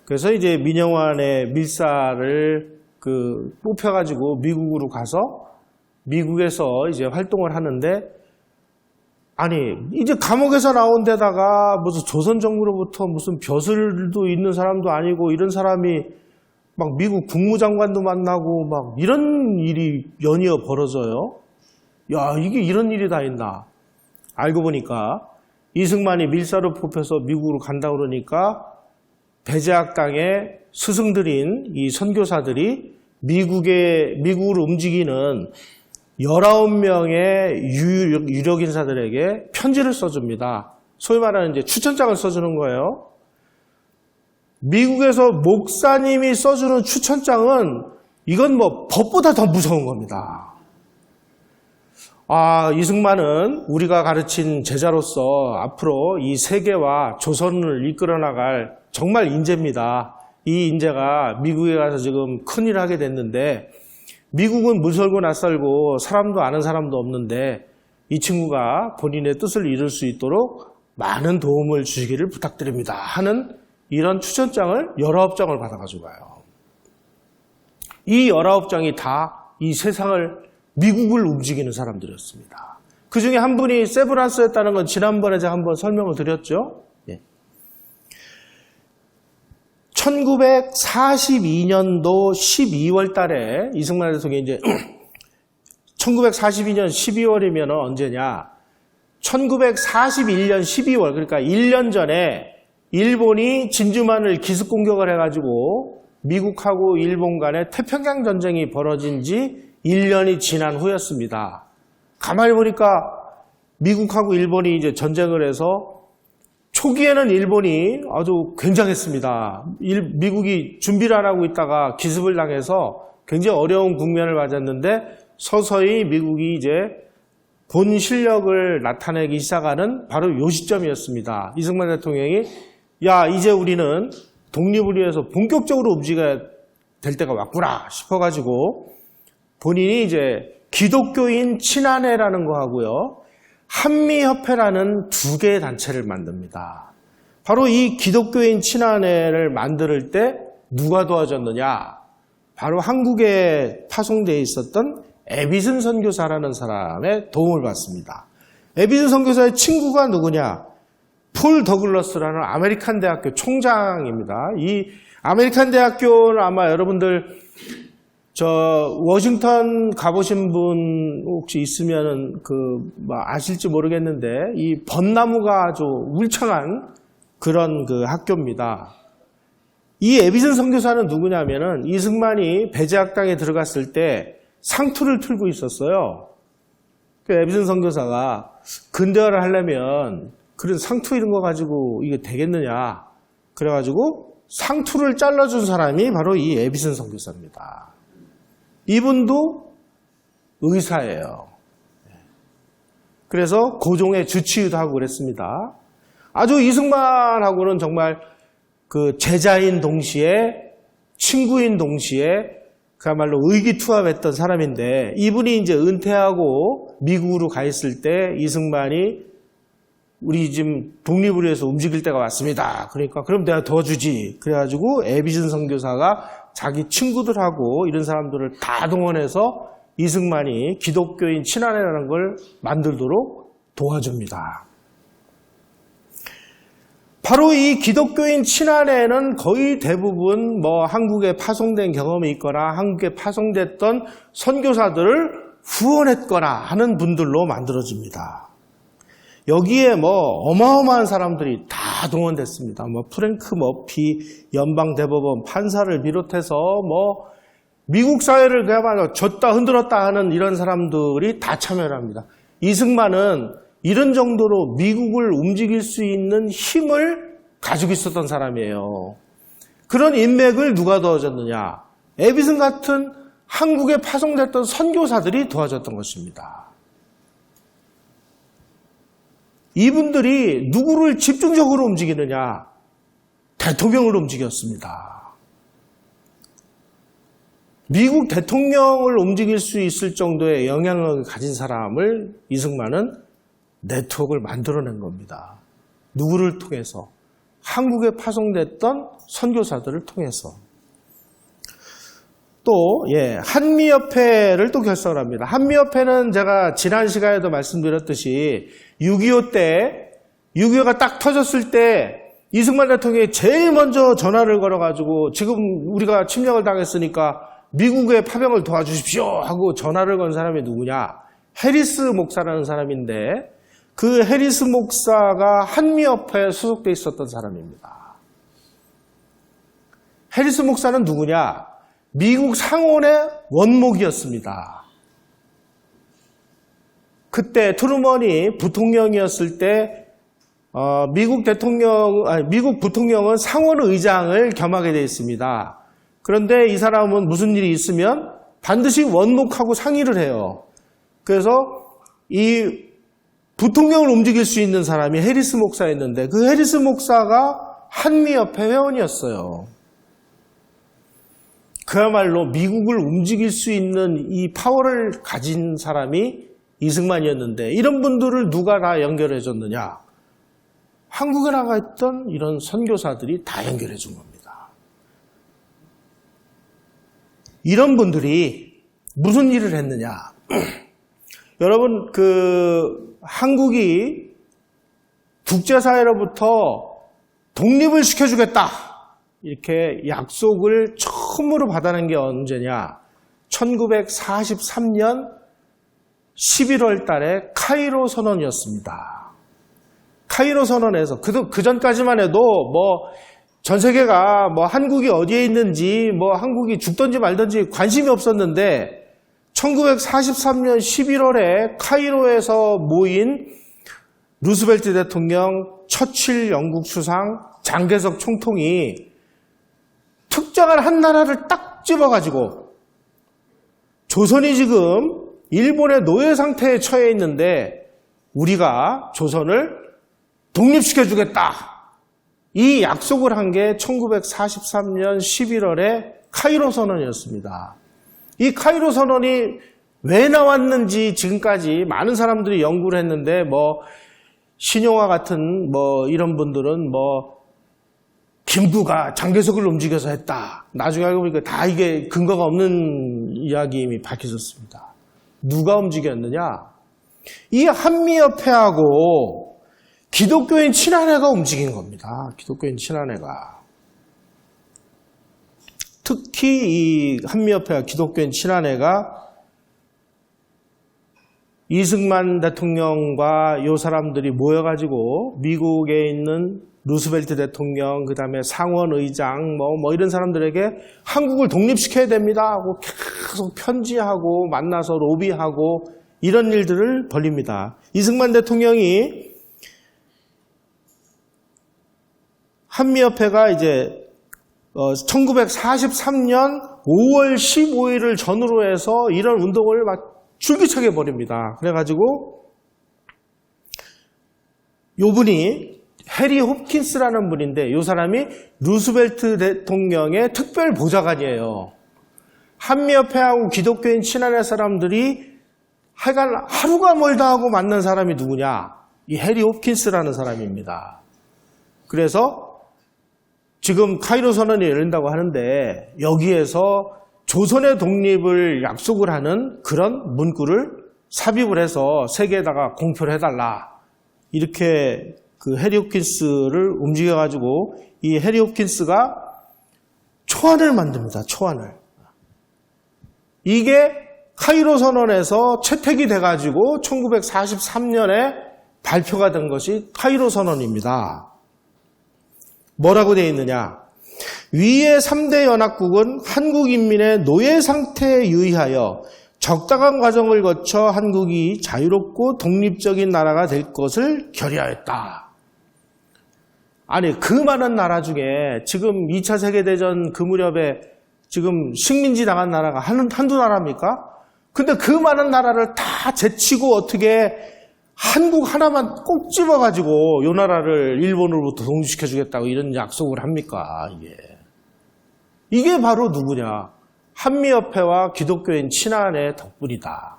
그래서 이제 민영환의 밀사를 뽑혀가지고 미국으로 가서 미국에서 이제 활동을 하는데, 아니 이제 감옥에서 나온 데다가 무슨 조선 정부로부터 무슨 벼슬도 있는 사람도 아니고 이런 사람이 막 미국 국무장관도 만나고 막 이런 일이 연이어 벌어져요. 야, 이게 이런 일이 다 있나. 알고 보니까 이승만이 밀사로 뽑혀서 미국으로 간다 그러니까 배제학당의 스승들인 이 선교사들이 미국으로 움직이는 19명의 유력 인사들에게 편지를 써줍니다. 소위 말하는 이제 추천장을 써주는 거예요. 미국에서 목사님이 써주는 추천장은 이건 뭐 법보다 더 무서운 겁니다. 아, 이승만은 우리가 가르친 제자로서 앞으로 이 세계와 조선을 이끌어 나갈 정말 인재입니다. 이 인재가 미국에 가서 지금 큰일을 하게 됐는데, 미국은 물설고 낯설고 사람도 아는 사람도 없는데 이 친구가 본인의 뜻을 이룰 수 있도록 많은 도움을 주시기를 부탁드립니다 하는 이런 추천장을 19장을 받아가지고 가요. 이 19장이 다 이 세상을, 미국을 움직이는 사람들이었습니다. 그 중에 한 분이 세브란스였다는 건 지난번에 제가 한번 설명을 드렸죠. 1942년도 12월 달에 이승만 대통령이 이제 1942년 12월이면 언제냐? 1941년 12월, 그러니까 1년 전에 일본이 진주만을 기습 공격을 해가지고 미국하고 일본 간에 태평양 전쟁이 벌어진 지 1년이 지난 후였습니다. 가만히 보니까 미국하고 일본이 이제 전쟁을 해서 초기에는 일본이 아주 굉장했습니다. 미국이 준비를 안 하고 있다가 기습을 당해서 굉장히 어려운 국면을 맞았는데 서서히 미국이 이제 본 실력을 나타내기 시작하는 바로 요 시점이었습니다. 이승만 대통령이 야, 이제 우리는 독립을 위해서 본격적으로 움직여야 될 때가 왔구나 싶어가지고 본인이 이제 기독교인 친한회라는 거 하고요, 한미협회라는 두 개의 단체를 만듭니다. 바로 이 기독교인 친한회를 만들 때 누가 도와줬느냐? 바로 한국에 파송되어 있었던 에비슨 선교사라는 사람의 도움을 받습니다. 에비슨 선교사의 친구가 누구냐? 폴 더글러스라는 아메리칸 대학교 총장입니다. 이 아메리칸 대학교는 아마 여러분들 워싱턴 가보신 분 혹시 있으면은 아실지 모르겠는데 이 벚나무가 아주 울창한 그런 학교입니다. 이 에비슨 선교사는 누구냐면은 이승만이 배제학당에 들어갔을 때 상투를 틀고 있었어요. 그 에비슨 선교사가 근대화를 하려면 그런 상투 이런 거 가지고 이게 되겠느냐. 그래가지고 상투를 잘라준 사람이 바로 이 에비슨 선교사입니다. 이분도 의사예요. 그래서 고종의 주치의도 하고 그랬습니다. 아주 이승만하고는 정말 제자인 동시에 친구인 동시에 그야말로 의기투합했던 사람인데, 이분이 이제 은퇴하고 미국으로 가 있을 때 이승만이 우리 지금 독립을 위해서 움직일 때가 왔습니다. 그러니까 그럼 내가 도와주지. 그래가지고 에비슨 선교사가 자기 친구들하고 이런 사람들을 다 동원해서 이승만이 기독교인 친한회라는 걸 만들도록 도와줍니다. 바로 이 기독교인 친한회는 거의 대부분 한국에 파송된 경험이 있거나 한국에 파송됐던 선교사들을 후원했거나 하는 분들로 만들어집니다. 여기에 어마어마한 사람들이 다 동원됐습니다. 프랭크 머피 연방대법원 판사를 비롯해서 미국 사회를 그야말로 줬다 흔들었다 하는 이런 사람들이 다 참여를 합니다. 이승만은 이런 정도로 미국을 움직일 수 있는 힘을 가지고 있었던 사람이에요. 그런 인맥을 누가 도와줬느냐? 에비슨 같은 한국에 파송됐던 선교사들이 도와줬던 것입니다. 이분들이 누구를 집중적으로 움직이느냐? 대통령을 움직였습니다. 미국 대통령을 움직일 수 있을 정도의 영향력을 가진 사람을 이승만은 네트워크를 만들어낸 겁니다. 누구를 통해서? 한국에 파송됐던 선교사들을 통해서. 또 한미협회를 또 결성을 합니다. 한미협회는 제가 지난 시간에도 말씀드렸듯이 6.25 때 6.25가 딱 터졌을 때 이승만 대통령이 제일 먼저 전화를 걸어가지고 지금 우리가 침략을 당했으니까 미국의 파병을 도와주십시오 하고 전화를 건 사람이 누구냐? 해리스 목사라는 사람인데 그 해리스 목사가 한미협회에 소속돼 있었던 사람입니다. 해리스 목사는 누구냐? 미국 상원의 원목이었습니다. 그때 트루먼이 부통령이었을 때 미국 부통령은 상원 의장을 겸하게 되어 있습니다. 그런데 이 사람은 무슨 일이 있으면 반드시 원목하고 상의를 해요. 그래서 이 부통령을 움직일 수 있는 사람이 해리스 목사였는데 그 해리스 목사가 한미협회 회원이었어요. 그야말로 미국을 움직일 수 있는 이 파워를 가진 사람이 이승만이었는데 이런 분들을 누가 다 연결해 줬느냐? 한국에 나가 있던 이런 선교사들이 다 연결해 준 겁니다. 이런 분들이 무슨 일을 했느냐? 여러분, 한국이 국제사회로부터 독립을 시켜주겠다. 이렇게 약속을 처음으로 받아낸 게 언제냐? 1943년 11월 달에 카이로 선언이었습니다. 카이로 선언에서 그 전까지만 해도 전 세계가 한국이 어디에 있는지 한국이 죽든지 말든지 관심이 없었는데 1943년 11월에 카이로에서 모인 루스벨트 대통령, 처칠 영국 수상, 장개석 총통이 특정한 한 나라를 딱 집어가지고 조선이 지금 일본의 노예 상태에 처해 있는데 우리가 조선을 독립시켜주겠다. 이 약속을 한 게 1943년 11월에 카이로 선언이었습니다. 이 카이로 선언이 왜 나왔는지 지금까지 많은 사람들이 연구를 했는데 신용화 같은 이런 분들은 김구가 장개석을 움직여서 했다. 나중에 알고 보니까 다 이게 근거가 없는 이야기임이 밝혀졌습니다. 누가 움직였느냐? 이 한미협회하고 기독교인 친한회가 움직인 겁니다. 기독교인 친한회가. 특히 이 한미협회와 기독교인 친한회가 이승만 대통령과 이 사람들이 모여가지고 미국에 있는 루스벨트 대통령, 그 다음에 상원 의장, 이런 사람들에게 한국을 독립시켜야 됩니다 하고 계속 편지하고 만나서 로비하고 이런 일들을 벌립니다. 이승만 대통령이 한미협회가 이제 1943년 5월 15일을 전후로 해서 이런 운동을 막 줄기차게 벌입니다. 그래가지고 요 분이 해리 홉킨스라는 분인데 이 사람이 루스벨트 대통령의 특별 보좌관이에요. 한미협회하고 기독교인 친한회 사람들이 하여간 하루가 멀다 하고 만난 사람이 누구냐? 이 해리 홉킨스라는 사람입니다. 그래서 지금 카이로 선언이 열린다고 하는데 여기에서 조선의 독립을 약속을 하는 그런 문구를 삽입을 해서 세계에다가 공표를 해달라. 이렇게 그 해리 홉킨스를 움직여가지고 이 해리 홉킨스가 초안을 만듭니다. 초안을. 이게 카이로 선언에서 채택이 돼가지고 1943년에 발표가 된 것이 카이로 선언입니다. 뭐라고 되어 있느냐? 위의 3대 연합국은 한국 인민의 노예 상태에 유의하여 적당한 과정을 거쳐 한국이 자유롭고 독립적인 나라가 될 것을 결의하였다. 아니, 그 많은 나라 중에 지금 2차 세계대전 그 무렵에 지금 식민지 당한 나라가 한두 나라입니까? 근데 그 많은 나라를 다 제치고 어떻게 한국 하나만 꼭 집어가지고 이 나라를 일본으로부터 독립시켜주겠다고 이런 약속을 합니까? 이게 바로 누구냐? 한미협회와 기독교인 친한회 덕분이다.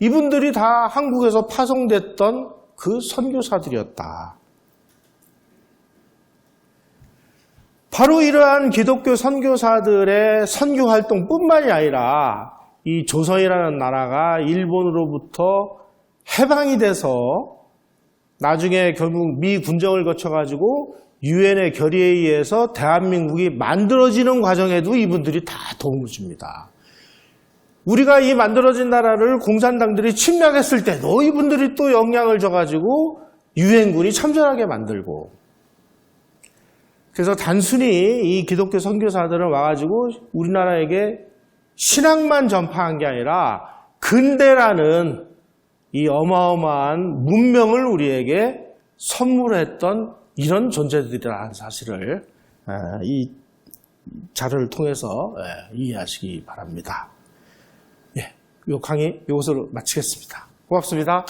이분들이 다 한국에서 파송됐던 그 선교사들이었다. 바로 이러한 기독교 선교사들의 선교 활동뿐만이 아니라 이 조선이라는 나라가 일본으로부터 해방이 돼서 나중에 결국 미 군정을 거쳐가지고 유엔의 결의에 의해서 대한민국이 만들어지는 과정에도 이분들이 다 도움을 줍니다. 우리가 이 만들어진 나라를 공산당들이 침략했을 때도 이분들이 또 영향을 줘가지고 유엔군이 참전하게 만들고, 그래서 단순히 이 기독교 선교사들은 와가지고 우리나라에게 신앙만 전파한 게 아니라 근대라는 이 어마어마한 문명을 우리에게 선물했던 이런 존재들이라는 사실을 이 자료를 통해서 이해하시기 바랍니다. 이 강의 이것으로 마치겠습니다. 고맙습니다.